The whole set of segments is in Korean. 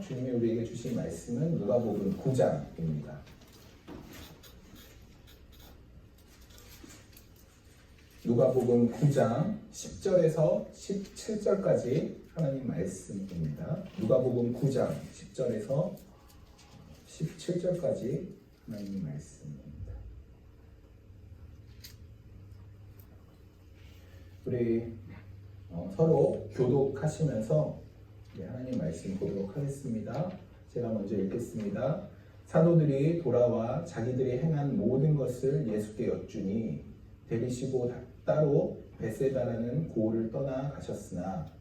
주님이 우리에게 주신 말씀은 누가복음 9장입니다. 누가복음 9장 10절에서 17절까지 하나님 말씀입니다. 누가복음 9장 10절에서 17절까지 하나님 말씀입니다. 우리 서로 교독하시면서 하나님 말씀 보도록 하겠습니다. 제가 먼저 읽겠습니다. 사도들이 돌아와 자기들이 행한 모든 것을 예수께 여쭈니 데리시고 따로 베세다라는 고을을 떠나 가셨으나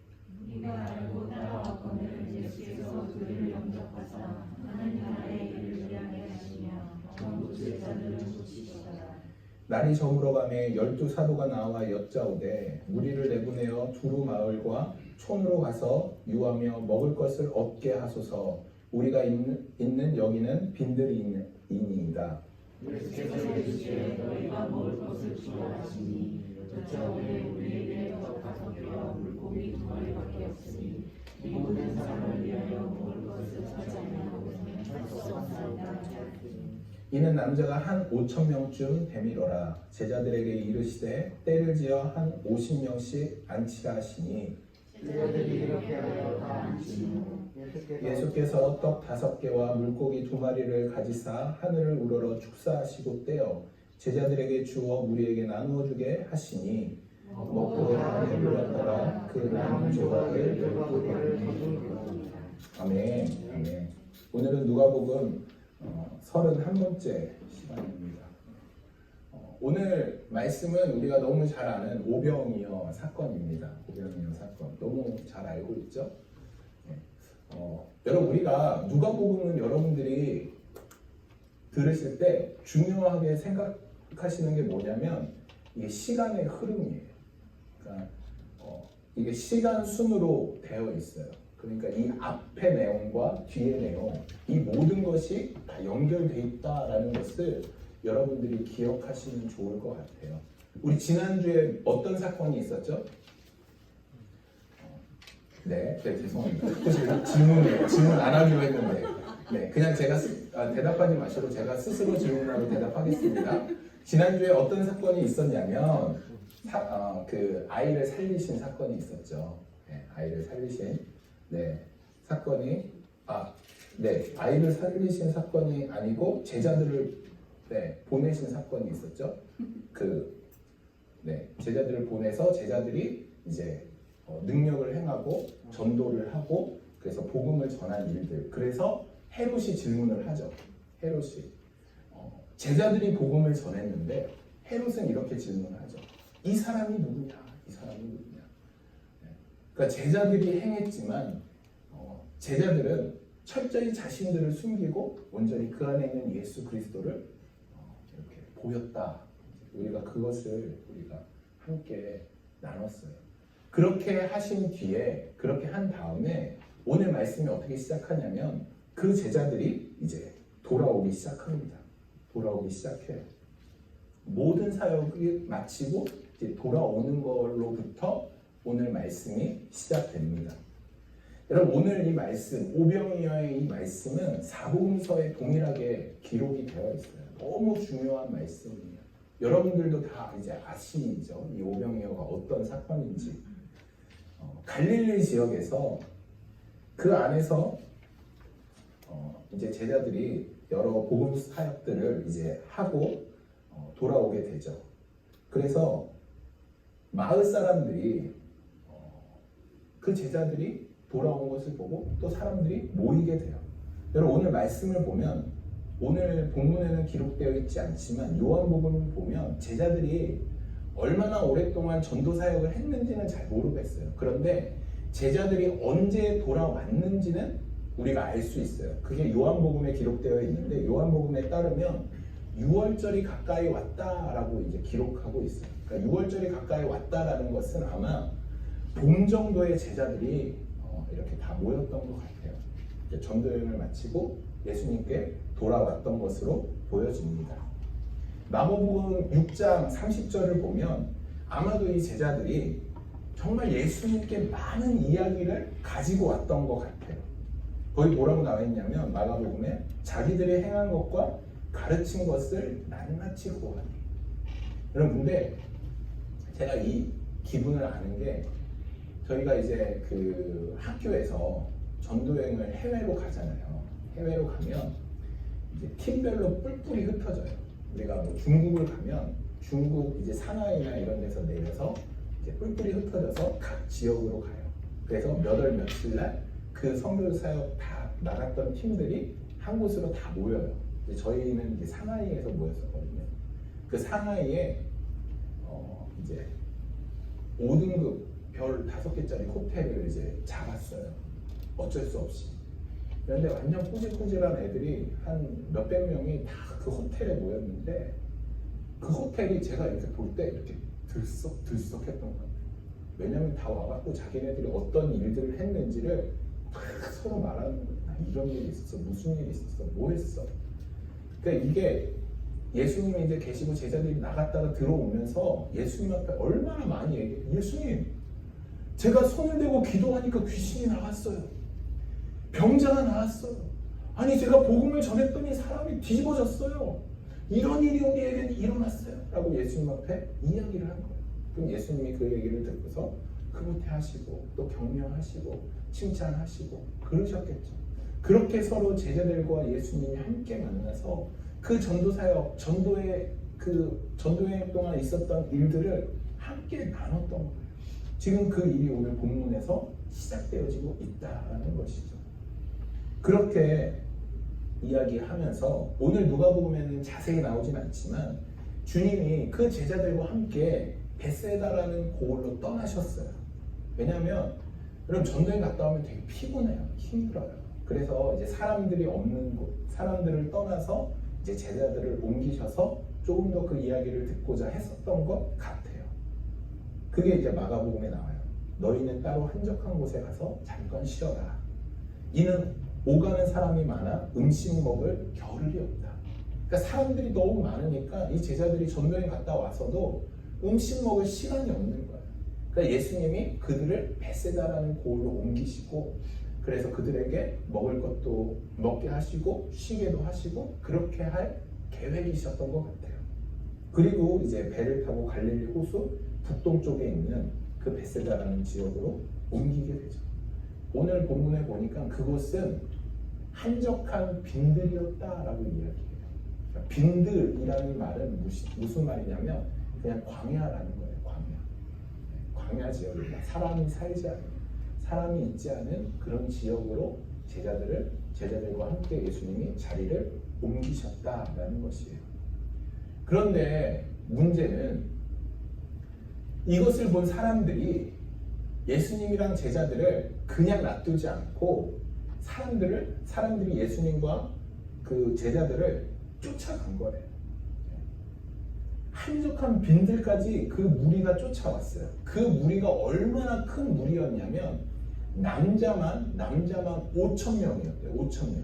이가 알고 따라왔거늘 예수께서 그들을 영접하사 하나님 나라의 일을 일하게 하시며 전부 제자들을 고치시더라. 날이 저물어가매 12사도가 나와 여짜오되 무리를 내보내어 두루 마을과 촌으로 가서 유하며 먹을 것을 얻게 하소서. 우리가 있는 여기는 빈들이니이다. 예수께서 이르시되 너희가 먹을 것을 주라 하시니 여짜오되 우리에게 떡 5개와 물고기 2마리밖에 없으니 이 모든 사람을 위하여 먹을 것을 하지 아니하고는 할 수 없나이다. 이는 남자가 한 5,000명쯤 되밀어라. 제자들에게 이르시되 때를 지어 한 50명씩 앉히라 하시니 제자들이 이렇게 하여 다 앉히니 예수께서 떡 5개와 물고기 2마리를 가지사 하늘을 우러러 축사하시고 떼어 제자들에게 주어 무리에게 나누어 주게 하시니 먹고 다 배불렀더라. 그 남은 조각을 12개를 거두니라. 아멘. 아멘. 오늘은 누가복음 31번째 시간입니다. 오늘 말씀은 우리가 너무 잘 아는 오병이어 사건입니다. 오병이어 사건 너무 잘 알고 있죠? 여러분, 우리가 누가복음은 여러분들이 들으실 때 중요하게 생각하시는 게 뭐냐면 이게 시간의 흐름이에요. 그러니까 이게 시간 순으로 되어 있어요. 그러니까 이 앞의 내용과 뒤의 내용, 이 모든 것이 다 연결되어 있다라는 것을 여러분들이 기억하시면 좋을 것 같아요. 우리 지난주에 어떤 사건이 있었죠? 네, 죄송합니다. 질문 안 하기로 했는데, 네, 그냥 제가 대답하지 마시고 제가 스스로 질문하고 대답하겠습니다. 지난주에 어떤 사건이 있었냐면, 그 아이를 살리신 사건이 있었죠. 네, 아이를 살리신, 사건이, 아이를 살리신 사건이 아니고 제자들을 보내신 사건이 있었죠. 제자들을 보내서 제자들이 이제 능력을 행하고 전도를 하고 그래서 복음을 전한 일들. 그래서 헤롯이 질문을 하죠. 헤롯이 제자들이 복음을 전했는데 헤롯은 이렇게 질문하죠. 이 사람이 누구냐? 이 사람이 누구냐? 그러니까 제자들이 행했지만 제자들은 철저히 자신들을 숨기고 온전히 그 안에 있는 예수 그리스도를 이렇게 보였다. 우리가 그것을 우리가 함께 나눴어요. 그렇게 하신 뒤에, 그렇게 한 다음에 오늘 말씀이 어떻게 시작하냐면 그 제자들이 이제 돌아오기 시작합니다. 돌아오기 시작해요. 모든 사역을 마치고 이제 돌아오는 걸로부터 오늘 말씀이 시작됩니다. 여러분, 오늘 이 말씀, 오병이어의 이 말씀은 사복음서에 동일하게 기록이 되어 있어요. 너무 중요한 말씀이에요. 여러분들도 다 이제 아시죠? 이 오병이어가 어떤 사건인지. 갈릴리 지역에서 그 안에서 이제 제자들이 여러 복음 사역들을 이제 하고 돌아오게 되죠. 그래서 마을 사람들이 그 제자들이 돌아온 것을 보고 또 사람들이 모이게 돼요. 여러분, 오늘 말씀을 보면 오늘 본문에는 기록되어 있지 않지만 요한복음을 보면 제자들이 얼마나 오랫동안 전도 사역을 했는지는 잘 모르겠어요. 그런데 제자들이 언제 돌아왔는지는 우리가 알 수 있어요. 그게 요한복음에 기록되어 있는데 요한복음에 따르면 6월절이 가까이 왔다라고 이제 기록하고 있어요. 그러니까 6월절이 가까이 왔다라는 것은 아마 봄 정도의 제자들이 이렇게 다 모였던 것 같아요. 전도 여행을 마치고 예수님께 돌아왔던 것으로 보여집니다. 마가복음 6장 30절을 보면 아마도 이 제자들이 정말 예수님께 많은 이야기를 가지고 왔던 것 같아요. 거기 뭐라고 나와 있냐면 마가복음에 자기들이 행한 것과 가르친 것을 낱낱이 고하니. 여러분 근데 제가 이 기분을 아는 게 저희가 이제 그 학교에서 전도여행을 해외로 가잖아요. 해외로 가면 이제 팀별로 뿔뿔이 흩어져요. 우리가 뭐 중국을 가면 중국 이제 상하이나 이런 데서 내려서 이제 뿔뿔이 흩어져서 각 지역으로 가요. 그래서 몇 월 며칠 날 그 선교 사역 다 나갔던 팀들이 한 곳으로 다 모여요. 이제 저희는 이제 상하이에서 모였었거든요. 그 상하이에 이제 5등급 별 5개짜리 호텔을 이제 잡았어요. 어쩔 수 없이. 그런데 완전 꾸질꾸질한 애들이 한 몇백 명이 다 그 호텔에 모였는데 그 호텔이 제가 이렇게 볼 때 이렇게 들썩들썩했던 것 같아요. 왜냐면 다 와갖고 자기네들이 어떤 일들을 했는지를 막 서로 말하는 거예요. 이런 일이 있었어, 무슨 일이 있었어, 뭐 했어. 그러니까 이게 예수님이 이제 계시고 제자들이 나갔다가 들어오면서 예수님 앞에 얼마나 많이 얘기해요. 예수님, 제가 손을 대고 기도하니까 귀신이 나갔어요. 병자가 나왔어요. 아니 제가 복음을 전했더니 사람이 뒤집어졌어요. 이런 일이 우리에게는 일어났어요. 라고 예수님 앞에 이야기를 한 거예요. 그럼 예수님이 그 얘기를 듣고서 흐뭇해하시고 또 격려하시고 칭찬하시고 그러셨겠죠. 그렇게 서로 제자들과 예수님이 함께 만나서 그 전도사역, 전도여행 동안 있었던 일들을 함께 나눴던 거예요. 지금 그 일이 오늘 본문에서 시작되어지고 있다는 것이죠. 그렇게 이야기하면서 오늘 누가복음에는 자세히 나오진 않지만 주님이 그 제자들과 함께 베세다라는 고을로 떠나셨어요. 왜냐하면 여러분 전도여행 갔다 오면 되게 피곤해요. 힘들어요. 그래서 이제 사람들이 없는 곳, 사람들을 떠나서 이제 제자들을 옮기셔서 조금 더 그 이야기를 듣고자 했었던 것 같아요. 그게 이제 마가복음에 나와요. 너희는 따로 한적한 곳에 가서 잠깐 쉬어라. 이는 오가는 사람이 많아 음식 먹을 겨를이 없다. 그러니까 사람들이 너무 많으니까 이 제자들이 전도여행 갔다 와서도 음식 먹을 시간이 없는 거예요. 그러니까 예수님이 그들을 베세다라는 고을로 옮기시고 그래서 그들에게 먹을 것도 먹게 하시고 쉬게도 하시고 그렇게 할 계획이셨던 것 같아요. 그리고 이제 배를 타고 갈릴리 호수 북동쪽에 있는 그 베세다라는 지역으로 옮기게 되죠. 오늘 본문에 보니까 그곳은 한적한 빈들이었다라고 이야기해요. 그러니까 빈들이라는 말은 무슨 말이냐면 그냥 광야라는 거예요. 광야 지역입니다. 사람이 살지 않은, 사람이 있지 않은 그런 지역으로 제자들과 함께 예수님이 자리를 옮기셨다라는 것이에요. 그런데 문제는 이것을 본 사람들이 예수님이랑 제자들을 그냥 놔두지 않고 사람들이 예수님과 그 제자들을 쫓아간 거예요. 한적한 빈들까지 그 무리가 쫓아왔어요. 그 무리가 얼마나 큰 무리였냐면 남자만 5,000명이었대요. 5,000명.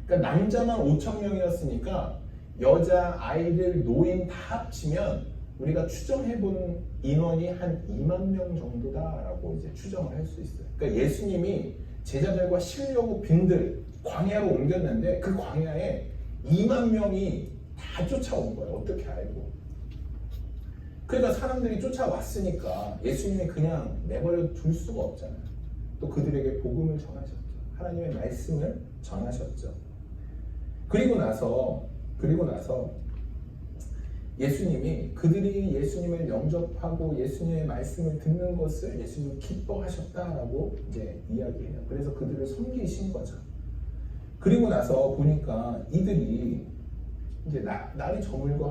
그러니까 남자만 5,000명이었으니까 여자, 아이들, 노인 다 합치면 우리가 추정해본 인원이 한 2만 명 정도다라고 이제 추정을 할 수 있어요. 그러니까 예수님이 제자들과 쉬려고 빈들 광야로 옮겼는데 그 광야에 2만 명이 다 쫓아온 거예요. 어떻게 알고? 그러니까 사람들이 쫓아왔으니까 예수님이 그냥 내버려 둘 수가 없잖아요. 또 그들에게 복음을 전하셨죠. 하나님의 말씀을 전하셨죠. 그리고 나서 예수님이 그들이 예수님을 영접하고 예수님의 말씀을 듣는 것을 예수님이 기뻐하셨다라고 이제 이야기해요. 그래서 그들을 섬기신 거죠. 그리고 나서 보니까 이들이 이제 날이 저물고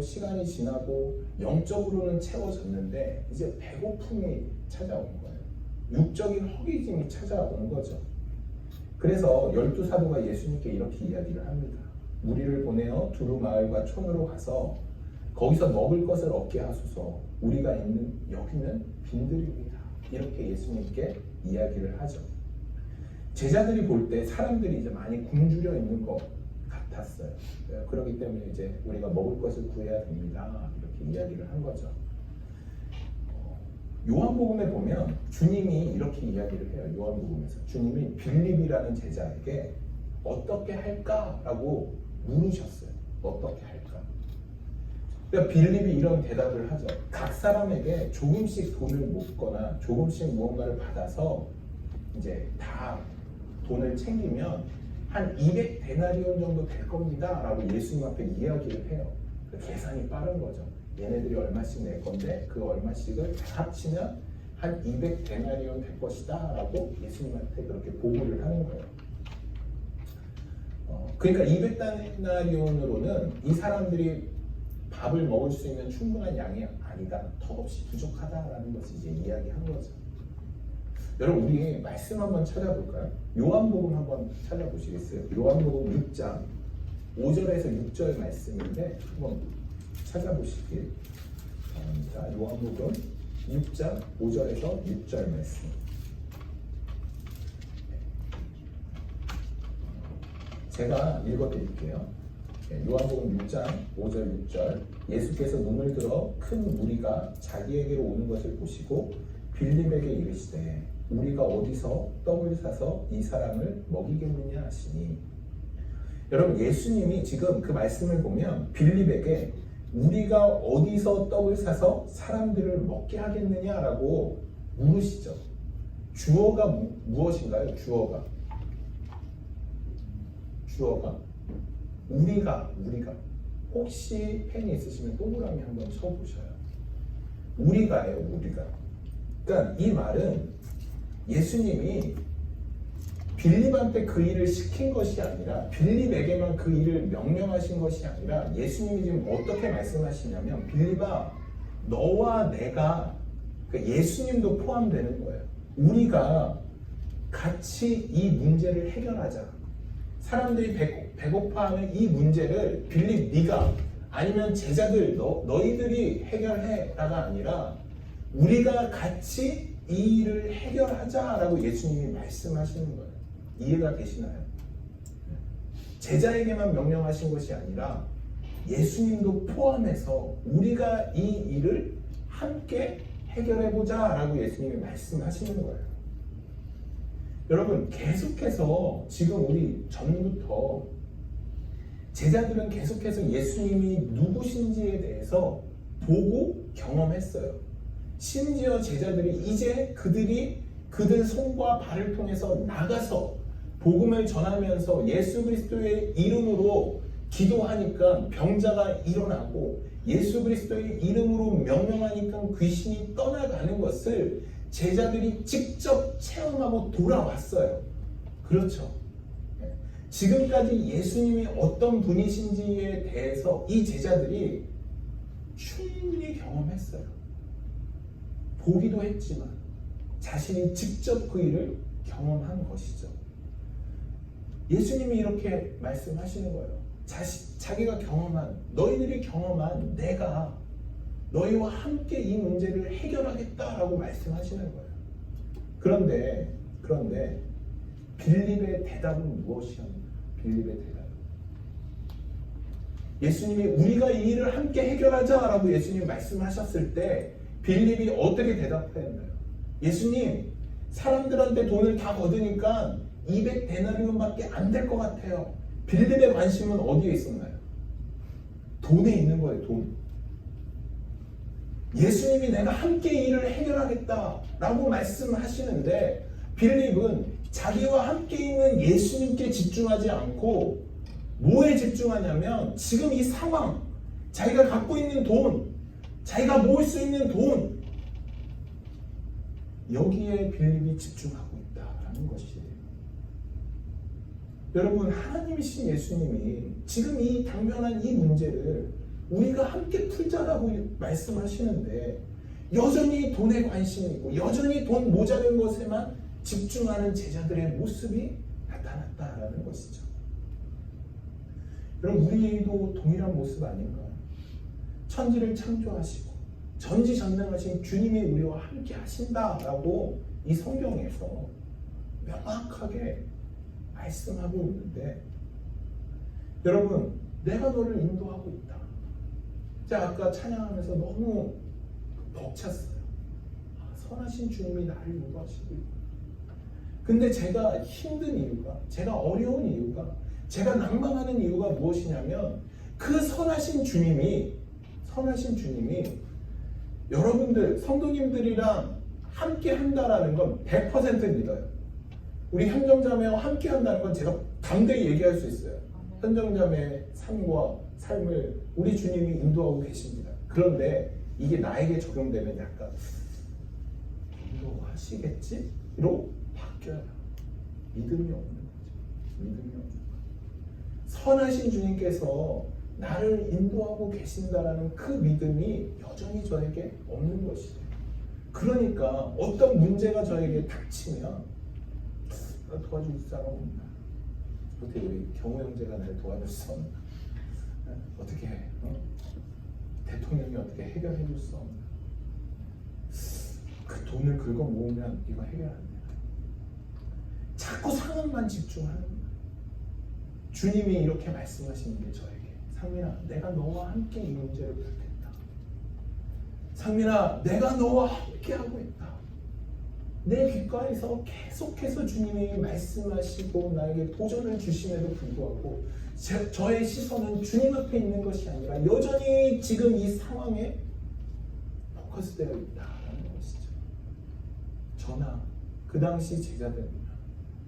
시간이 지나고 영적으로는 채워졌는데 이제 배고픔이 찾아온 거예요. 육적인 허기짐이 찾아온 거죠. 그래서 12사도가 예수님께 이렇게 이야기를 합니다. 무리를 보내어 두루 마을과 촌으로 가서 거기서 먹을 것을 얻게 하소서. 우리가 있는 여기는 빈들입니다. 이렇게 예수님께 이야기를 하죠. 제자들이 볼 때 사람들이 이제 많이 굶주려 있는 것 같았어요. 그렇기 때문에 이제 우리가 먹을 것을 구해야 됩니다. 이렇게 이야기를 한 거죠. 요한복음에 보면 주님이 이렇게 이야기를 해요. 요한복음에서 주님이 빌립이라는 제자에게 어떻게 할까라고 물으셨어요. 어떻게 할까? 그러니까 빌립이 이런 대답을 하죠. 각 사람에게 조금씩 돈을 묻거나 조금씩 무언가를 받아서 이제 다 돈을 챙기면 한 200데나리온 정도 될 겁니다 라고 예수님 앞에 이야기를 해요. 계산이 빠른 거죠. 얘네들이 얼마씩 낼 건데 그 얼마씩을 다 합치면 한 200데나리온 될 것이다 라고 예수님한테 그렇게 보고를 하는 거예요. 그러니까 200데나리온으로는 이 사람들이 밥을 먹을 수 있는 충분한 양이 아니다, 턱없이 부족하다라는 것을 이제 이야기한 거죠. 여러분, 우리 말씀 한번 찾아볼까요? 요한복음 한번 찾아보시겠어요? 요한복음 6장 5절에서 6절 말씀인데 한번 찾아보시길 바랍니다. 요한복음 6장 5절에서 6절 말씀. 제가 읽어드릴게요. 요한복음 6장 5절 6절. 예수께서 눈을 들어 큰 무리가 자기에게로 오는 것을 보시고 빌립에게 이르시되 우리가 어디서 떡을 사서 이 사람을 먹이겠느냐 하시니. 여러분, 예수님이 지금 그 말씀을 보면 빌립에게 우리가 어디서 떡을 사서 사람들을 먹게 하겠느냐라고 물으시죠. 주어가 무엇인가요? 주어가 우리가 혹시 펜이 있으시면 동그라미 한번 쳐보셔요. 우리가예요. 우리가. 그러니까 이 말은 예수님이 빌립한테 그 일을 시킨 것이 아니라 빌립에게만 그 일을 명령하신 것이 아니라 예수님이 지금 어떻게 말씀하시냐면 빌립아, 너와 내가, 그러니까 예수님도 포함되는 거예요. 우리가 같이 이 문제를 해결하자. 사람들이 배고파하는 이 문제를 빌립 네가 아니면 제자들 너희들이 해결해라가 아니라 우리가 같이 이 일을 해결하자라고 예수님이 말씀하시는 거예요. 이해가 되시나요? 제자에게만 명령하신 것이 아니라 예수님도 포함해서 우리가 이 일을 함께 해결해보자라고 예수님이 말씀하시는 거예요. 여러분, 계속해서 지금 우리 전부터 제자들은 계속해서 예수님이 누구신지에 대해서 보고 경험했어요. 심지어 제자들이 이제 그들 손과 발을 통해서 나가서 복음을 전하면서 예수 그리스도의 이름으로 기도하니까 병자가 일어나고 예수 그리스도의 이름으로 명령하니까 귀신이 떠나가는 것을 제자들이 직접 체험하고 돌아왔어요. 그렇죠. 지금까지 예수님이 어떤 분이신지에 대해서 이 제자들이 충분히 경험했어요. 보기도 했지만 자신이 직접 그 일을 경험한 것이죠. 예수님이 이렇게 말씀하시는 거예요. 자기가 경험한, 너희들이 경험한 내가 너희와 함께 이 문제를 해결하겠다라고 말씀하시는 거예요. 그런데 빌립의 대답은 무엇이었나요? 빌립의 대답. 예수님이 우리가 이 일을 함께 해결하자라고 예수님이 말씀하셨을 때 빌립이 어떻게 대답했나요? 예수님, 사람들한테 돈을 다 거두니까 200데나리온밖에 안 될 것 같아요. 빌립의 관심은 어디에 있었나요? 돈에 있는 거예요. 돈. 예수님이 내가 함께 이 일을 해결하겠다라고 말씀하시는데 빌립은 자기와 함께 있는 예수님께 집중하지 않고 뭐에 집중하냐면 지금 이 상황, 자기가 갖고 있는 돈, 자기가 모을 수 있는 돈, 여기에 빌립이 집중하고 있다라는 것이에요. 여러분, 하나님이신 예수님이 지금 이 당면한 이 문제를 우리가 함께 풀자라고 말씀하시는데 여전히 돈에 관심이 있고 여전히 돈 모자른 것에만 집중하는 제자들의 모습이 나타났다라는 것이죠. 여러분, 우리도 동일한 모습 아닌가요? 천지를 창조하시고 전지전능하신 주님이 우리와 함께 하신다라고 이 성경에서 명확하게 말씀하고 있는데 여러분, 내가 너를 인도하고 있다. 제가 아까 찬양하면서 너무 벅찼어요. 선하신 주님이 나를 인도하시고 있구나. 근데 제가 힘든 이유가, 제가 어려운 이유가, 제가 낭망하는 이유가 무엇이냐면 그 선하신 주님이 여러분들 성도님들이랑 함께 한다라는 건 100% 믿어요. 우리 현정자매와 함께 한다는 건 제가 담대히 얘기할 수 있어요. 현정자매의 삶을 우리 주님이 인도하고 계십니다. 그런데 이게 나에게 적용되면 약간 인도하시겠지? 로 바뀌어요. 믿음이 없는 거죠. 믿음이 없는 거죠. 선하신 주님께서 나를 인도하고 계신다라는 그 믿음이 여전히 저에게 없는 것이에요. 그러니까 어떤 문제가 저에게 닥치면 도와줄 사람 없나? 어떻게 우리 경호 형제가 나를 도와줄 수 없나? 어떻게 대통령이 어떻게 해결해 줄 수 없나? 그 돈을 긁어 모으면 이거 해결 안 돼요. 자꾸 상황만 집중하는 거예요. 주님이 이렇게 말씀하시는 게 저에게, 상민아, 내가 너와 함께 이 문제를 풀겠다. 상민아, 내가 너와 함께 하고 있다. 내 귓가에서 계속해서 주님이 말씀하시고 나에게 도전을 주심에도 불구하고 저의 시선은 주님 앞에 있는 것이 아니라 여전히 지금 이 상황에 포커스되어 있다라는 것이죠. 저나 그 당시 제자들이나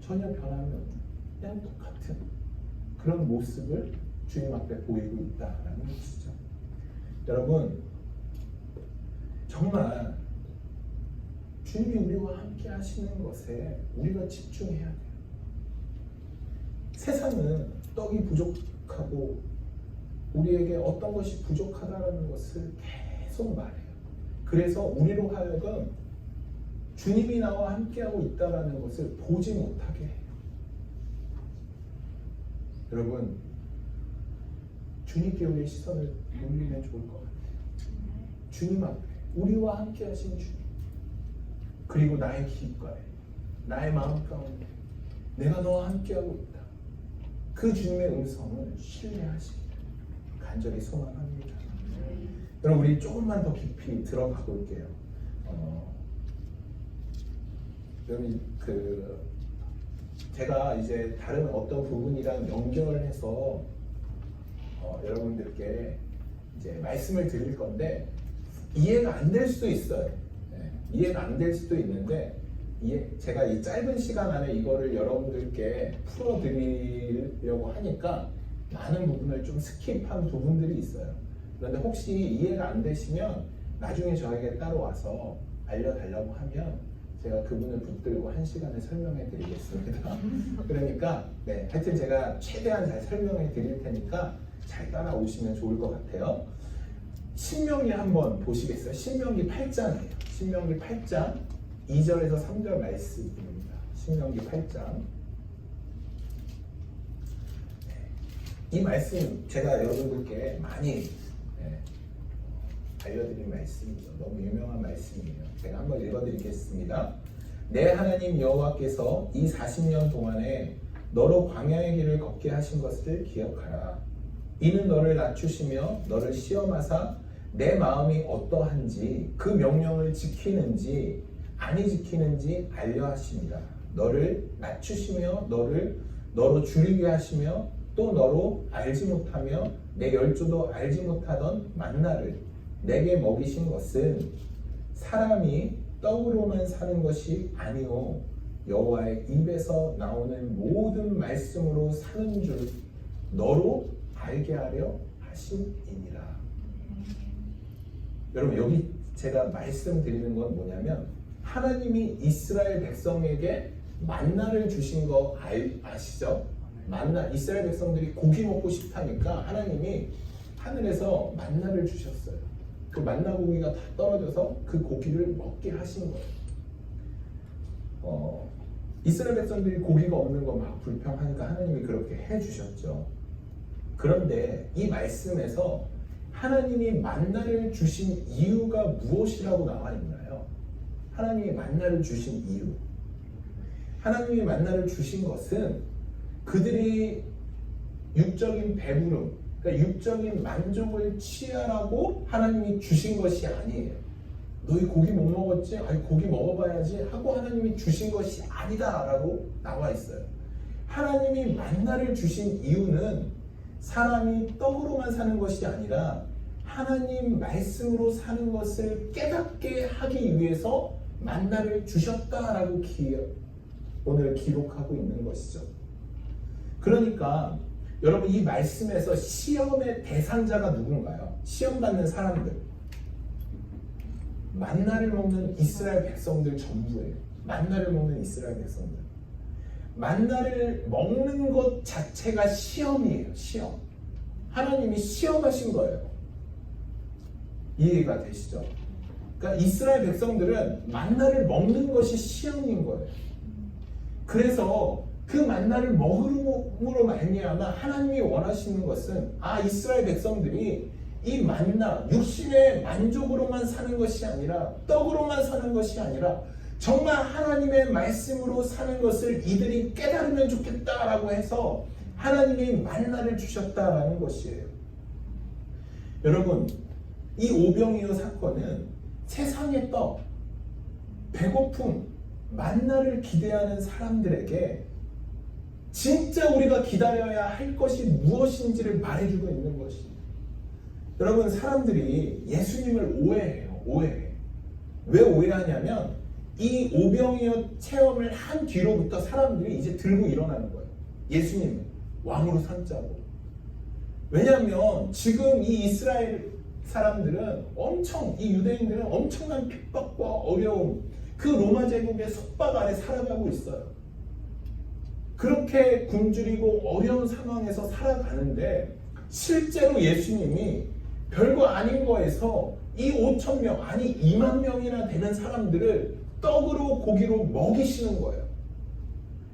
전혀 변함이 없는 그냥 똑같은 그런 모습을 주님 앞에 보이고 있다라는 것이죠. 여러분, 정말 주님이 우리와 함께 하시는 것에 우리가 집중해야 돼요. 세상은 떡이 부족하고 우리에게 어떤 것이 부족하다는 것을 계속 말해요. 그래서 우리로 하여금 주님이 나와 함께하고 있다는 것을 보지 못하게 해요. 여러분, 주님께 우리의 시선을 돌리면 좋을 것 같아요. 주님 앞에 우리와 함께 하신 주님, 그리고 나의 귓가에, 나의 마음 가운데 내가 너와 함께하고 있다. 그 주님의 음성을 신뢰하시기를 간절히 소망합니다. 여러분, 우리 조금만 더 깊이 들어가 볼게요. 여러분, 제가 이제 다른 어떤 부분이랑 연결해서 여러분들께 이제 말씀을 드릴 건데 이해가 안 될 수도 있어요. 이해가 안 될 수도 있는데 제가 이 짧은 시간 안에 이거를 여러분들께 풀어드리려고 하니까 많은 부분을 좀 스킵한 부분들이 있어요. 그런데 혹시 이해가 안 되시면 나중에 저에게 따로 와서 알려달라고 하면 제가 그분을 붙들고 한 시간을 설명해 드리겠습니다. 그러니까 하여튼 제가 최대한 잘 설명해 드릴 테니까 잘 따라오시면 좋을 것 같아요. 신명기 한번 보시겠어요? 신명기 8장이에요. 신명기 8장 2절에서 3절 말씀입니다. 신명기 8장. 이 말씀 제가 여러분들께 많이 알려드린 말씀이죠. 너무 유명한 말씀이에요. 제가 한번 읽어드리겠습니다. 내 하나님 여호와께서 이 40년 동안에 너로 광야의 길을 걷게 하신 것을 기억하라. 이는 너를 낮추시며 너를 시험하사 내 마음이 어떠한지 그 명령을 지키는지 아니 지키는지 알려 하십니다. 너를 낮추시며 너로 줄이게 하시며 또 너로 알지 못하며 내 열조도 알지 못하던 만나를 내게 먹이신 것은 사람이 떡으로만 사는 것이 아니오 여호와의 입에서 나오는 모든 말씀으로 사는 줄 너로 알게 하려 하심이니라. 여러분, 여기 제가 말씀드리는 건 뭐냐면 하나님이 이스라엘 백성에게 만나를 주신 거 아시죠? 만나, 이스라엘 백성들이 고기 먹고 싶다니까 하나님이 하늘에서 만나를 주셨어요. 그 만나 고기가 다 떨어져서 그 고기를 먹게 하신 거예요. 이스라엘 백성들이 고기가 없는 거 막 불평하니까 하나님이 그렇게 해주셨죠. 그런데 이 말씀에서 하나님이 만나를 주신 이유가 무엇이라고 나와 있나요? 하나님이 만나를 주신 이유. 하나님이 만나를 주신 것은 그들이 육적인 배부름, 그러니까 육적인 만족을 취하라고 하나님이 주신 것이 아니에요. 너희 고기 못 먹었지? 아니 고기 먹어봐야지 하고 하나님이 주신 것이 아니다라고 나와 있어요. 하나님이 만나를 주신 이유는 사람이 떡으로만 사는 것이 아니라 하나님 말씀으로 사는 것을 깨닫게 하기 위해서 만나를 주셨다라고 오늘 기록하고 있는 것이죠. 그러니까 여러분 이 말씀에서 시험의 대상자가 누군가요? 시험 받는 사람들. 만나를 먹는 이스라엘 백성들 전부예요. 만나를 먹는 이스라엘 백성들. 만나를 먹는 것 자체가 시험이에요. 시험. 하나님이 시험하신 거예요. 이해가 되시죠? 그러니까 이스라엘 백성들은 만나를 먹는 것이 시험인 거예요. 그래서 그 만나를 먹음으로 말미암아 하나님이 원하시는 것은 이스라엘 백성들이 이 만나, 육신의 만족으로만 사는 것이 아니라 떡으로만 사는 것이 아니라 정말 하나님의 말씀으로 사는 것을 이들이 깨달으면 좋겠다라고 해서 하나님이 만나를 주셨다라는 것이에요. 여러분, 이 오병이어 사건은 세상의 떡, 배고픔, 만나를 기대하는 사람들에게 진짜 우리가 기다려야 할 것이 무엇인지를 말해주고 있는 것입니다. 여러분, 사람들이 예수님을 오해해요. 오해해. 왜 오해하냐면 이 오병이어 체험을 한 뒤로부터 사람들이 이제 들고 일어나는 거예요. 예수님을 왕으로 삼자고. 왜냐하면 지금 이 이스라엘 사람들은 이 유대인들은 엄청난 핍박과 어려움, 그 로마 제국의 속박 아래 살아가고 있어요. 그렇게 굶주리고 어려운 상황에서 살아가는데 실제로 예수님이 별거 아닌 거에서 이 5,000명, 아니 2만 명이나 되는 사람들을 떡으로 고기로 먹이시는 거예요.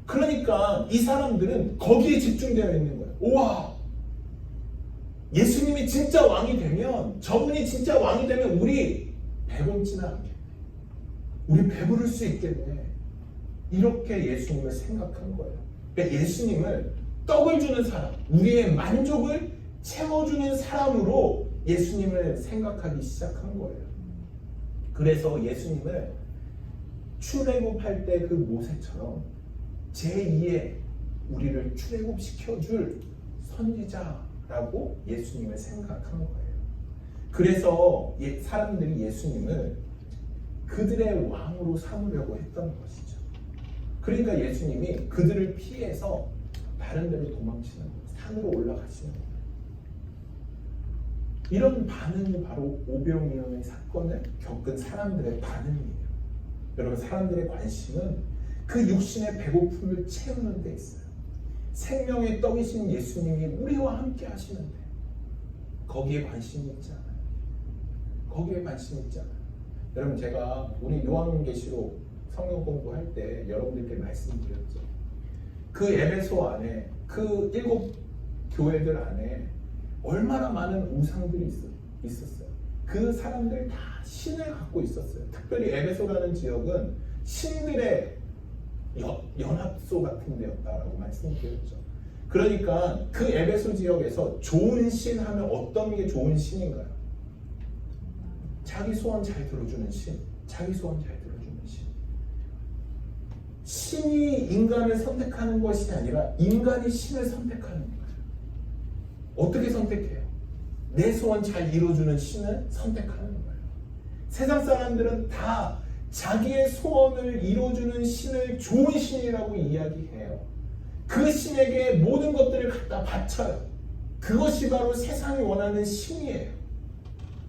그러니까 이 사람들은 거기에 집중되어 있는 거예요. 우와! 예수님이 진짜 왕이 되면, 저분이 진짜 왕이 되면 우리 배고프지는 않겠네. 우리 배부를 수 있겠네. 이렇게 예수님을 생각한 거예요. 그러니까 예수님을 떡을 주는 사람, 우리의 만족을 채워주는 사람으로 예수님을 생각하기 시작한 거예요. 그래서 예수님을 출애굽할 때 그 모세처럼 제2의 우리를 출애굽시켜줄 선지자라고 예수님을 생각한 거예요. 그래서 사람들이 예수님을 그들의 왕으로 삼으려고 했던 것이죠. 그러니까 예수님이 그들을 피해서 다른 데로 도망치는 거예요. 산으로 올라가시는 거예요. 이런 반응이 바로 오병이어의 사건을 겪은 사람들의 반응이에요. 여러분, 사람들의 관심은 그 육신의 배고픔을 채우는 데 있어요. 생명의 떡이신 예수님이 우리와 함께 하시는데 거기에 관심이 있지 않아요. 거기에 관심이 있지 않아요. 여러분, 제가 우리 요한계시록 성경 공부할 때 여러분들께 말씀드렸죠. 그 에베소 안에, 그 7 교회들 안에 얼마나 많은 우상들이 있었어요. 그 사람들 다 신을 갖고 있었어요. 특별히 에베소라는 지역은 신들의 연합소 같은 데였다라고 말씀드렸죠. 그러니까 그 에베소 지역에서 좋은 신 하면 어떤 게 좋은 신인가요? 자기 소원 잘 들어주는 신. 자기 소원 잘 들어주는 신. 신이 인간을 선택하는 것이 아니라 인간이 신을 선택하는 거예요. 어떻게 선택해요? 내 소원 잘 이루어주는 신을 선택하는 거예요. 세상 사람들은 다 자기의 소원을 이루어주는 신을 좋은 신이라고 이야기해요. 그 신에게 모든 것들을 갖다 바쳐요. 그것이 바로 세상이 원하는 신이에요.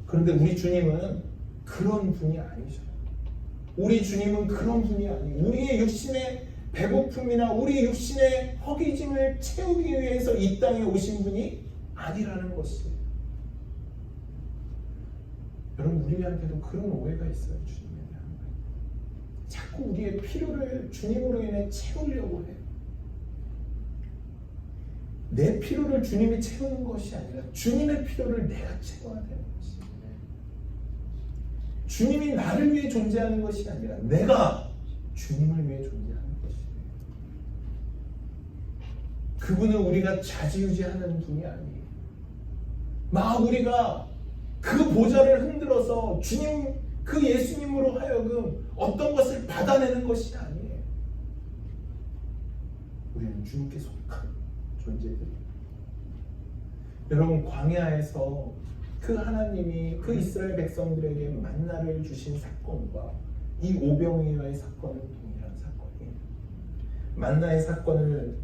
그런데 우리 주님은 그런 분이 아니셔요. 우리 주님은 그런 분이 아니에요. 우리의 육신의 배고픔이나 우리 육신의 허기짐을 채우기 위해서 이 땅에 오신 분이 아니라는 것이에요. 여러분, 우리한테도 그런 오해가 있어요. 주님에 대한. 자꾸 우리의 필요를 주님으로 인해 채우려고 해요. 내 필요를 주님이 채우는 것이 아니라 주님의 필요를 내가 채워야 되는 것이에요. 주님이 나를 위해 존재하는 것이 아니라 내가 주님을 위해 존재하는 것이에요. 그분은 우리가 좌지우지하는 분이 아니에요. 막 우리가 그 보좌를 흔들어서 주님 그 예수님으로 하여금 어떤 것을 받아내는 것이 아니에요. 우리는 주님께 속한 존재들이에요. 여러분, 광야에서 그 하나님이 그 이스라엘 백성들에게 만나를 주신 사건과 이 오병이어의 사건은 동일한 사건이에요. 만나의 사건을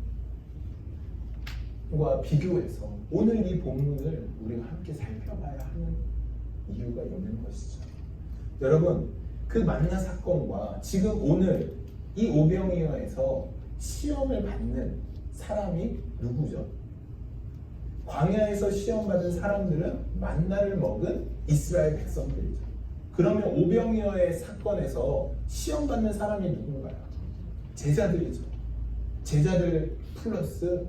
과 비교해서 오늘 이 본문을 우리가 함께 살펴봐야 하는 이유가 있는 것이죠. 여러분, 그 만나 사건과 지금 오늘 이 오병이어에서 시험을 받는 사람이 누구죠? 광야에서 시험받은 사람들은 만나를 먹은 이스라엘 백성들이죠. 그러면 오병이어의 사건에서 시험받는 사람이 누군가요? 제자들이죠. 제자들 플러스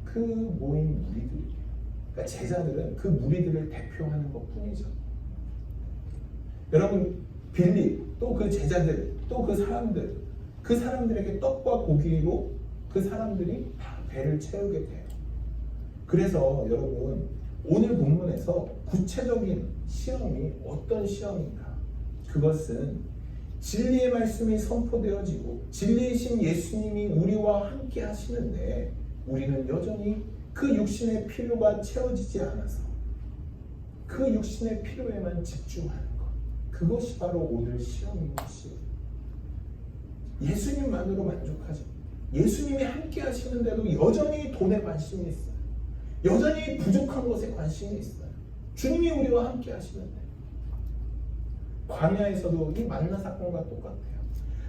그 모인 무리들이에요. 그러니까 제자들은 그 무리들을 대표하는 것뿐이죠. 여러분, 빌립, 또 그 제자들, 또 그 사람들, 그 사람들에게 떡과 고기로 그 사람들이 다 배를 채우게 돼요. 그래서 여러분, 오늘 본문에서 구체적인 시험이 어떤 시험인가? 그것은 진리의 말씀이 선포되어지고 진리이신 예수님이 우리와 함께 하시는데 우리는 여전히 그 육신의 필요가 채워지지 않아서 그 육신의 필요에만 집중하는 것, 그것이 바로 오늘 시험인 것이에요. 예수님만으로 만족하지, 예수님이 함께 하시는데도 여전히 돈에 관심이 있어요. 여전히 부족한 것에 관심이 있어요. 주님이 우리와 함께 하시는데, 광야에서도 이 만나 사건과 똑같아요.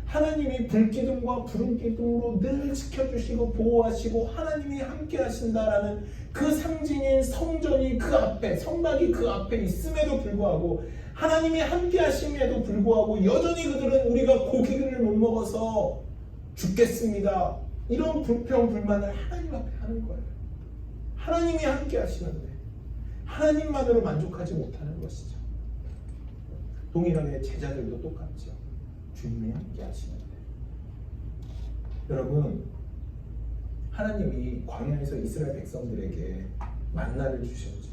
하나님이 불기둥과 푸른기둥으로 늘 지켜주시고 보호하시고 하나님이 함께 하신다라는 그 상징인 성전이 그 앞에, 성막이 그 앞에 있음에도 불구하고, 하나님이 함께 하심에도 불구하고 여전히 그들은 우리가 고기를 못 먹어서 죽겠습니다, 이런 불평 불만을 하나님 앞에 하는 거예요. 하나님이 함께 하시는데 하나님만으로 만족하지 못하는 것이죠. 동일하게 제자들도 똑같죠. 주님이 함께 하시는데, 여러분, 하나님이 광야에서 이스라엘 백성들에게 만나를 주셨죠.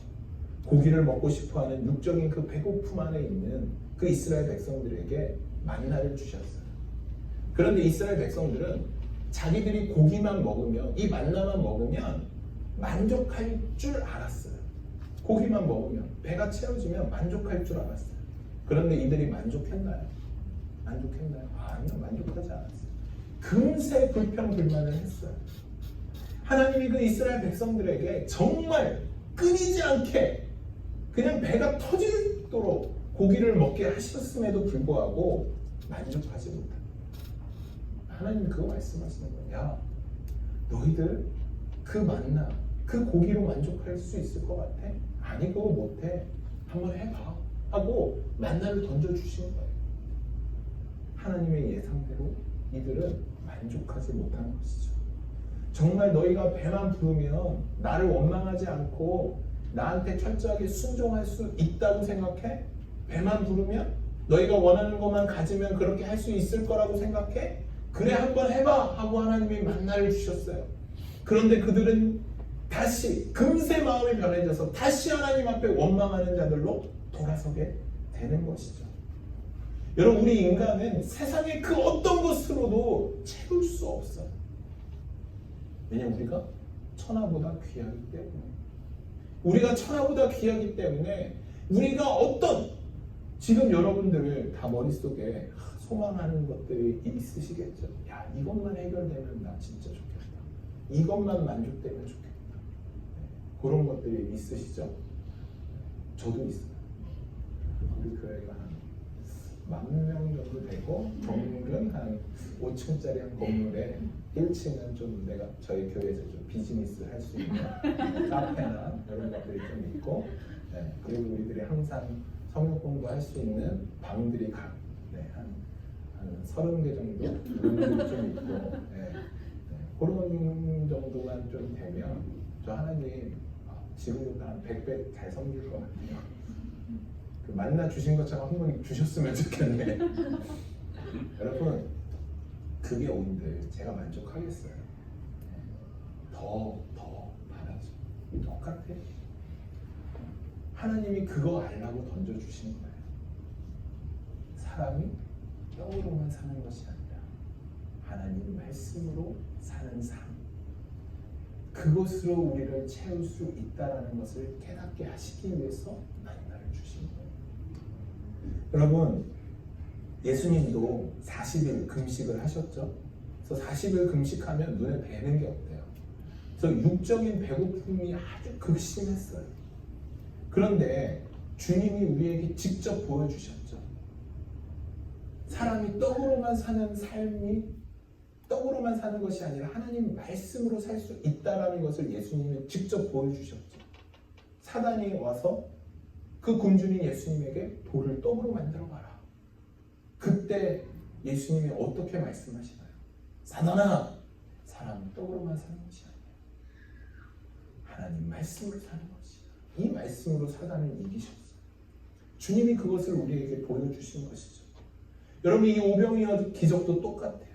고기를 먹고 싶어하는 육적인 그 배고픔 안에 있는 그 이스라엘 백성들에게 만나를 주셨어요. 그런데 이스라엘 백성들은 자기들이 고기만 먹으면, 이 만나만 먹으면 만족할 줄 알았어요. 고기만 먹으면, 배가 채워지면 만족할 줄 알았어요. 그런데 이들이 만족했나요? 만족했나요? 아니요, 만족하지 않았어요. 금세 불평불만을 했어요. 하나님이 그 이스라엘 백성들에게 정말 끊이지 않게 그냥 배가 터지도록 고기를 먹게 하셨음에도 불구하고 만족하지 못합니다. 하나님이 그거 말씀하시는 거예요. 야, 너희들 그 만나, 그 고기로 만족할 수 있을 것 같아? 아니, 그거 못해. 한번 해봐 하고 만나를 던져주시는 거예요. 하나님의 예상대로 이들은 만족하지 못하는 것이죠. 정말 너희가 배만 부르면 나를 원망하지 않고 나한테 철저하게 순종할 수 있다고 생각해? 배만 부르면? 너희가 원하는 것만 가지면 그렇게 할 수 있을 거라고 생각해? 그래, 한번 해봐 하고 하나님이 만나를 주셨어요. 그런데 그들은 다시 금세 마음이 변해져서 다시 하나님 앞에 원망하는 자들로 돌아서게 되는 것이죠. 여러분, 우리 인간은 세상의 그 어떤 것으로도 채울 수 없어요. 왜냐하면 우리가 천하보다 귀하기 때문에. 우리가 천하보다 귀하기 때문에 우리가 어떤, 지금 여러분들 다 머릿속에 소망하는 것들이 있으시겠죠. 야, 이것만 해결되면 나 진짜 좋겠다. 이것만 만족되면 좋겠다. 그런 것들이 있으시죠? 저도 있어요. 우리 교회가 한 10,000명 정도 되고, 건물은 한 5층짜리 한 건물에 1층은 좀 내가 저희 교회에서 좀 비즈니스 할 수 있는 카페나 이런 것들이 좀 있고, 그리고 우리들이 항상 성역 공부할 수 있는 방들이 한 30개 정도 룸들이 좀 있고, 그런 정도만 좀 되면 저 하나님 지금보다 한 100배 잘 섬길 것 같아요. 그 만나 주신 것처럼 한 번 주셨으면 좋겠네. 여러분, 그게 온들 제가 만족하겠어요? 더 받아줘. 똑같아. 하나님이 그거 알라고 던져주신 거예요. 사람이 떡으로만 사는 것이 아니라 하나님 말씀으로 사는 삶, 그것으로 우리를 채울 수 있다라는 것을 깨닫게 하시기 위해서 만나를 주신 거예요. 여러분, 예수님도 40일 금식을 하셨죠. 그래서 40일 금식하면 눈에 뵈는 게 없대요. 그래서 육적인 배고픔이 아주 극심했어요. 그런데 주님이 우리에게 직접 보여주셨죠. 사람이 떡으로만 사는 삶이 떡으로만 사는 것이 아니라 하나님 말씀으로 살 수 있다라는 것을 예수님이 직접 보여주셨죠. 사단이 와서 그 군주인 예수님에게 돌을 떡으로 만들어 봐라. 그때 예수님이 어떻게 말씀하시나요? 사단아, 사람은 떡으로만 사는 것이 아니야. 하나님 말씀으로 사는 것이야. 이 말씀으로 사단을 이기셨어요. 주님이 그것을 우리에게 보여주신 것이죠. 여러분, 이 오병이어 기적도 똑같아요.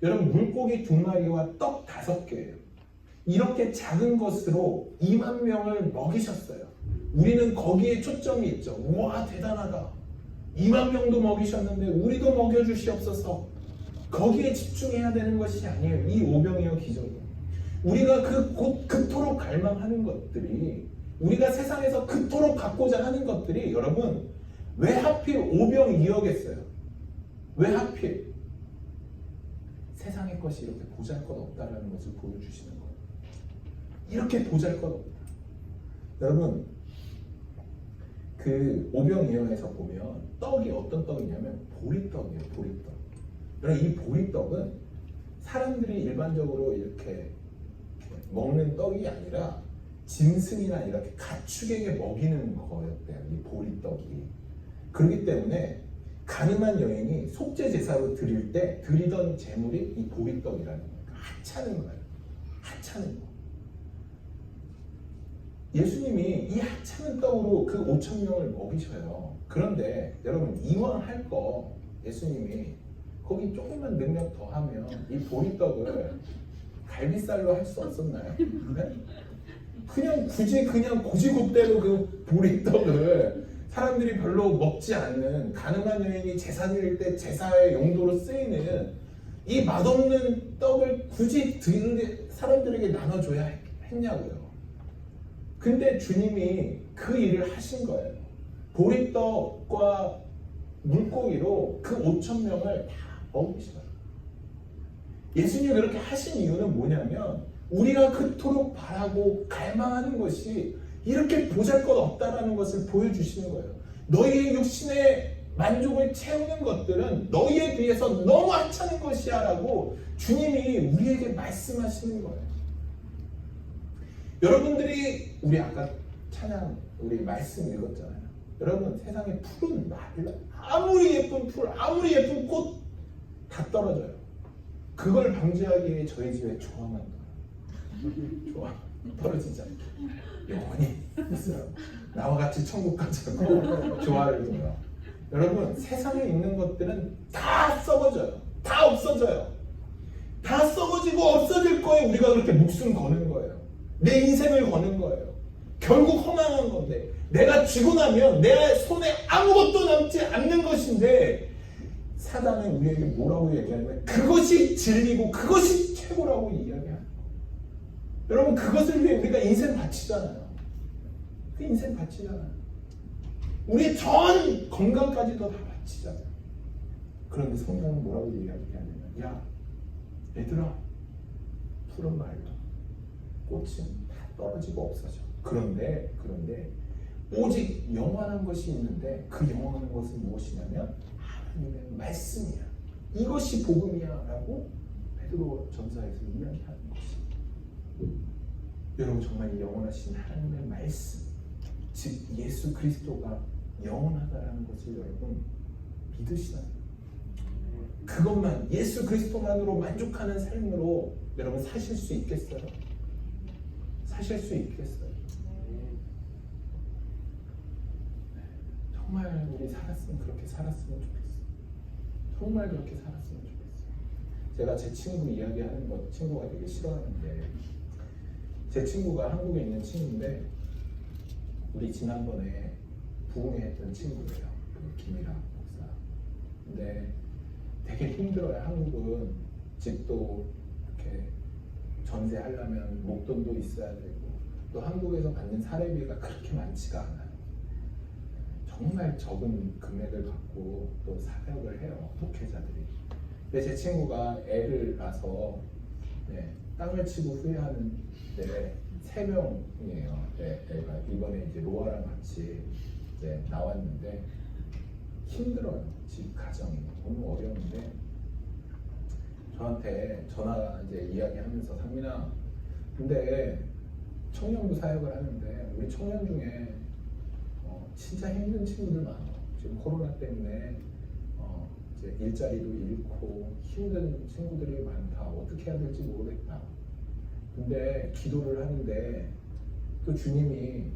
여러분, 물고기 2마리와 떡 5개예요. 이렇게 작은 것으로 2만 명을 먹이셨어요. 우리는 거기에 초점이 있죠. 우와, 대단하다. 2만 명도 먹이셨는데 우리도 먹여주시옵소서. 거기에 집중해야 되는 것이 아니에요. 이 오병이어 기적은 우리가 그토록 갈망하는 것들이, 우리가 세상에서 그토록 갖고자 하는 것들이, 여러분, 왜 하필 오병이어겠어요? 왜 하필? 세상의 것이 이렇게 보잘것없다라는 것을 보여주시는 거예요. 이렇게 보잘것없다. 여러분, 그 오병이어에서 보면 떡이 어떤 떡이냐면 보리떡이에요. 보리떡. 여러분, 이 보리떡은 사람들이 일반적으로 이렇게 먹는 떡이 아니라 짐승이나 이렇게 가축에게 먹이는 거였대요. 이 보리떡이. 그렇기 때문에 가늠한 여인이 속죄 제사로 드릴 때 드리던 제물이 이 보리떡이라는 거예요. 하찮은 거예요. 하찮은 거. 예수님이 이 하찮은 떡으로 그 5천 명을 먹이셔요. 그런데 여러분, 이왕 할 거 예수님이 거기 조금만 능력 더하면 이 보리떡을 갈비살로 할 수 없었나요? 네? 그냥 굳이 그냥 고지급대로 그 보리떡을 사람들이 별로 먹지 않는, 가늠한 여인이 제사 드릴 때 제사의 용도로 쓰이는 이 맛없는 떡을 굳이 사람들에게 나눠줘야 했냐고요. 근데 주님이 그 일을 하신 거예요. 보리떡과 물고기로 그 5천 명을 다 먹이시더라고요. 예수님이 그렇게 하신 이유는 뭐냐면, 우리가 그토록 바라고 갈망하는 것이 이렇게 보잘것없다라는 것을 보여주시는 거예요. 너희의 육신의 만족을 채우는 것들은 너희에 비해서 너무 하찮은 것이야 라고 주님이 우리에게 말씀하시는 거예요. 여러분들이, 우리 아까 찬양, 우리 말씀 읽었잖아요. 여러분, 세상에 풀은 아무리 예쁜 풀, 아무리 예쁜 꽃 다 떨어져요. 그걸 방지하기 위해 저희 집에 조화만 넣어요. 조화 떨어지지 않게 영원히 있으라고. 나와 같이 천국 가자고 조화를 둬요. 여러분, 세상에 있는 것들은 다 썩어져요. 다 없어져요. 다 썩어지고 없어질 거예요. 우리가 그렇게 목숨 거는 거예요. 내 인생을 거는 거예요. 결국 허망한 건데, 내가 죽고 나면 내 손에 아무것도 남지 않는 것인데, 사단은 우리에게 뭐라고 얘기하냐면 그것이 진리고 그것이 최고라고 이야기하는 거예요. 여러분, 그것을 위해 우리가 인생 바치잖아요. 그 인생 바치잖아요. 우리의 전 건강까지도 다 바치잖아요. 그런데 성경은 뭐라고 이야기하냐면, 야, 얘들아, 풀은 말라, 꽃은 다 떨어지고 없어져. 그런데 오직 영원한 것이 있는데, 그 영원한 것은 무엇이냐면 하나님의 말씀이야. 이것이 복음이야 라고 베드로 전서에서 이야기하는 것이. 여러분, 정말 이 영원하신 하나님의 말씀, 즉 예수 그리스도가 영원하다라는 것을 여러분 믿으시나요? 그것만, 예수 그리스도만으로 만족하는 삶으로 여러분 사실 수 있겠어요? 사실 수 있겠어요? 정말 우리 그렇게 살았으면 좋겠어요. 정말 그렇게 살았으면 좋겠어요. 제가 제 친구 이야기하는 것, 친구가 되게 싫어하는데, 제 친구가 한국에 있는 친구인데, 우리 지난번에 부흥회 했던 친구예요. 김이랑 목사. 근데 되게 힘들어요. 한국은 집도 이렇게 전세하려면 목돈도 있어야 되고 또 한국에서 받는 사례비가 그렇게 많지가 않아요. 정말 적은 금액을 갖고 또 사역을 해요, 목회자들이. 근데 제 친구가 애를 낳아서 땅을 치고 후회하는데 3명이에요. 애가 이번에 이제 로아랑 같이 이제 나왔는데 힘들어요. 집 가정이 너무 어려운데 저한테 전화 이제 이야기하면서 상민아, 근데 청년부 사역을 하는데 우리 청년 중에 진짜 힘든 친구들 많아. 지금 코로나 때문에 이제 일자리도 잃고 힘든 친구들이 많다. 어떻게 해야 될지 모르겠다. 근데 기도를 하는데 또 주님이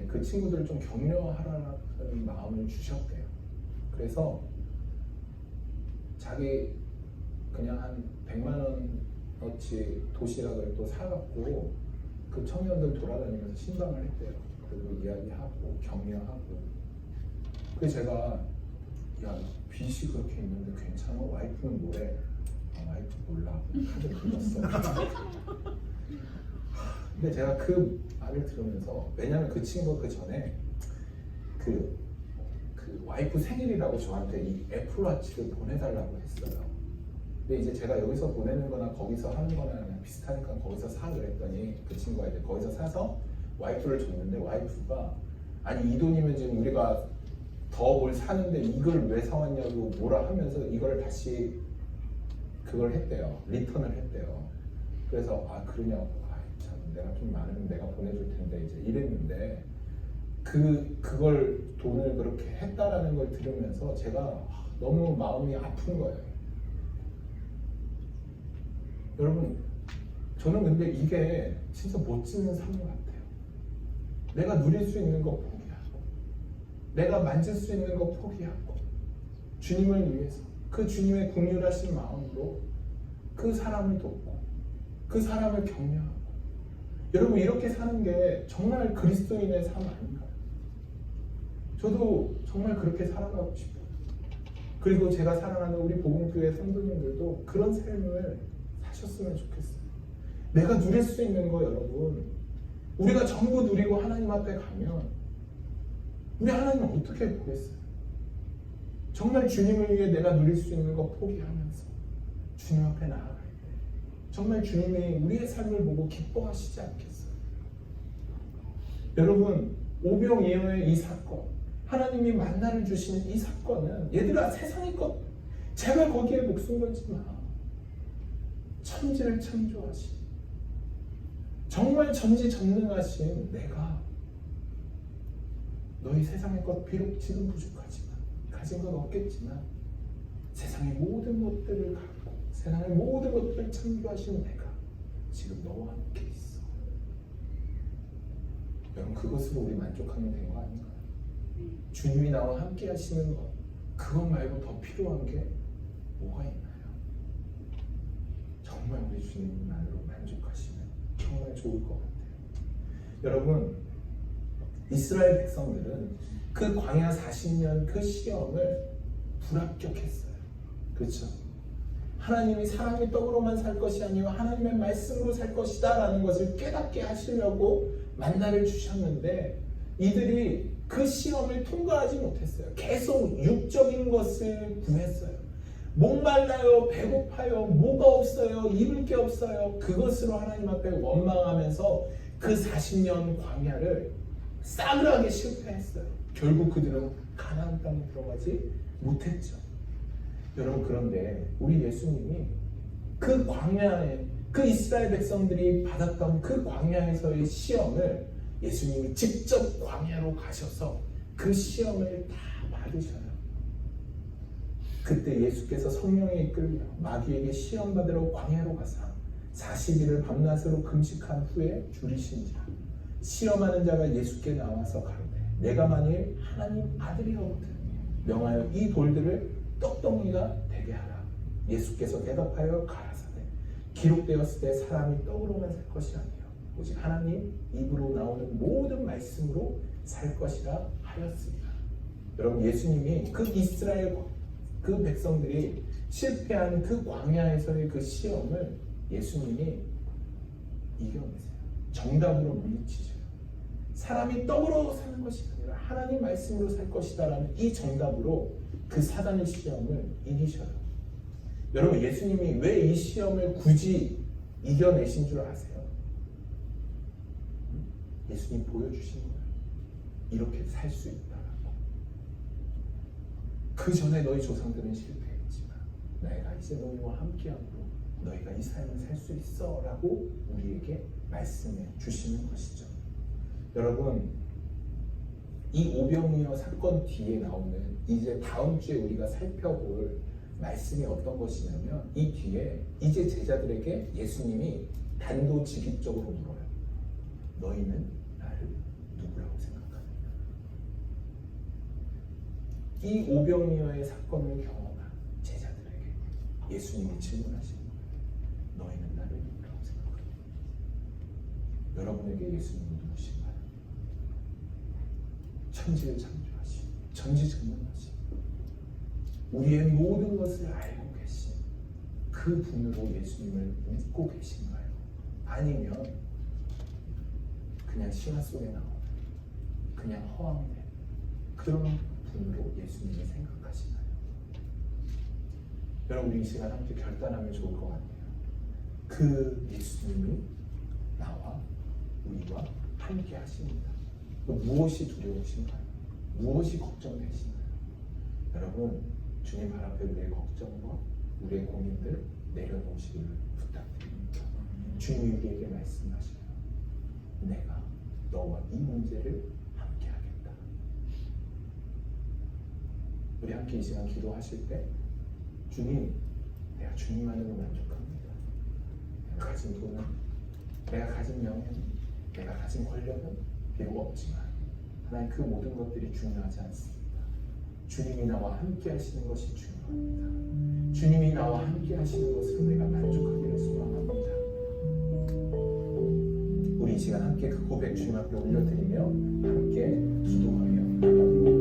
그 친구들을 좀 격려하라는 마음을 주셨대요. 그래서 자기 그냥 한 100만 원어치 도시락을 또 사갖고 그 청년들 돌아다니면서 신방을 했대요. 그리고 이야기하고 격려하고. 그래서 제가 야, 빚이 그렇게 있는데 괜찮아? 와이프는 뭐래? 와이프 몰라. 카드 긁었어. 근데 제가 그 말을 들으면서, 왜냐면 그 친구가 그 전에 그 와이프 생일이라고 저한테 이 애플워치를 보내달라고 했어요. 근데 이제 제가 여기서 보내는 거나 거기서 하는 거나 그냥 비슷하니까 거기서 사 그랬더니 그 친구가 이제 거기서 사서 와이프를 줬는데 와이프가 아니 이 돈이면 지금 우리가 더 뭘 사는데 이걸 왜 사왔냐고 뭐라 하면서 이걸 다시 그걸 했대요. 리턴을 했대요. 그래서 아 그러냐고 참 내가 좀 많으면 내가 보내줄 텐데 이제 이랬는데 그걸 돈을 그렇게 했다라는 걸 들으면서 제가 너무 마음이 아픈 거예요. 여러분 저는 근데 이게 진짜 멋진 삶 같아요. 내가 누릴 수 있는 거 포기하고 내가 만질 수 있는 거 포기하고 주님을 위해서 그 주님의 긍휼하신 마음으로 그 사람을 돕고 그 사람을 격려하고 여러분 이렇게 사는 게 정말 그리스도인의 삶 아닌가요? 저도 정말 그렇게 살아가고 싶어요. 그리고 제가 사랑하는 우리 복음교회 성도님들도 그런 삶을 사셨으면 좋겠어요. 내가 누릴 수 있는 거 여러분 우리가 전부 누리고 하나님 앞에 가면 우리 하나님은 어떻게 보겠어요? 정말 주님을 위해 내가 누릴 수 있는 거 포기하면서 주님 앞에 나아갈 때 정말 주님이 우리의 삶을 보고 기뻐하시지 않겠어요? 여러분 오병이어의 이 사건 하나님이 만나를 주시는 이 사건은 얘들아 세상의 것 제발 거기에 목숨 걸지 마. 천지를 창조하신 정말 전지전능하신 내가 너희 세상의 것 비록 지금 부족하지만 가진 건 없겠지만 세상의 모든 것들을 갖고 세상의 모든 것들을 창조하신 내가 지금 너와 함께 있어. 여러분 그것으로 우리 만족하면 된 거 아닌가요? 주님이 나와 함께 하시는 것 그것 말고 더 필요한 게 뭐가 있나요? 정말 우리 주님만으로 만족하시면 정말 좋을 것 같아요. 여러분 이스라엘 백성들은 그 광야 40년 그 시험을 불합격했어요. 그렇죠? 하나님이 사람의 떡으로만 살 것이 아니라 하나님의 말씀으로 살 것이다 라는 것을 깨닫게 하시려고 만나를 주셨는데 이들이 그 시험을 통과하지 못했어요. 계속 육적인 것을 구했어요. 목말라요, 배고파요, 뭐가 없어요, 입을 게 없어요. 그것으로 하나님 앞에 원망하면서 그 40년 광야를 싸그라게 실패했어요. 결국 그들은 가나안 땅에 들어가지 못했죠. 여러분 그런데 우리 예수님이 그 광야에 그 이스라엘 백성들이 받았던 그 광야에서의 시험을 예수님이 직접 광야로 가셔서 그 시험을 다 받으셔요. 그때 예수께서 성령에 이끌려 마귀에게 시험 받으러 광야로 가사 40일을 밤낮으로 금식한 후에 줄이신 자 시험하는 자가 예수께 나와서 가로되 내가 만일 하나님 아들이었거든 명하여 이 돌들을 떡덩이가 되게 하라. 예수께서 대답하여 가라사대 기록되었을 때 사람이 떡으로만 살 것이 아니요 오직 하나님 입으로 나오는 모든 말씀으로 살 것이라 하였습니다. 여러분, 예수님이 그 이스라엘 그 백성들이 실패한 그 광야에서의 그 시험을 예수님이 이겨내세요. 정답으로 물리치셔요. 사람이 떡으로 사는 것이 아니라 하나님 말씀으로 살 것이다라는 이 정답으로 그 사단의 시험을 이기셔요. 여러분, 예수님이 왜 이 시험을 굳이 이겨내신 줄 아세요? 예수님 보여주신 거예요. 이렇게 살 수 있다라고. 그 전에 너희 조상들은 실패했지만 내가 이제 너희와 함께함으로 너희가 이 삶을 살 수 있어 라고 우리에게 말씀해 주시는 것이죠. 여러분, 이 오병이어 사건 뒤에 나오는 이제 다음 주에 우리가 살펴볼 말씀이 어떤 것이냐면, 이 뒤에 이제 제자들에게 예수님이 단도직입적으로 물어요. 너희는 나를 누구라고 생각하느냐? 이 오병이어의 사건을 경험한 제자들에게 예수님이 질문하신 거예요. 너희는 나를 누구라고 생각하느냐? 여러분에게 예수님은 누구신가요? 천지를 창조하신, 전지전능하신, 우리의 모든 것을 알고 계신 그 분으로 예수님을 믿고 계신가요? 아니면 그냥 신화 속에 나오는 그냥 허황된 그런 분으로 예수님을 생각하시나요? 여러분, 우리 이 시간 함께 결단하면 좋을 것 같아요. 그 예수님이 나와 우리와 함께 하십니다. 무엇이 두려우신가요? 무엇이 걱정되시나요? 여러분, 주님 발 앞에 우리의 걱정과 우리의 고민들 내려놓으시기를 부탁드립니다. 주님이 우리에게 말씀하시요. 내가 너와 이 문제를 함께 하겠다. 우리 함께 이 시간 기도하실 때, 주님, 내가 주님만으로 만족합니다. 내가 가진 돈은, 내가 가진 명예는, 내가 가진 권력은 비록 없지만 하나님, 그 모든 것들이 중요하지 않습니다. 주님이 나와 함께 하시는 것이 중요합니다. 주님이 나와 함께 하시는 것으로 내가 만족하기를 소망합니다. 우리 이 시간 함께 그 고백 주님 앞에 올려드리며 함께 기도하며 나갑니다.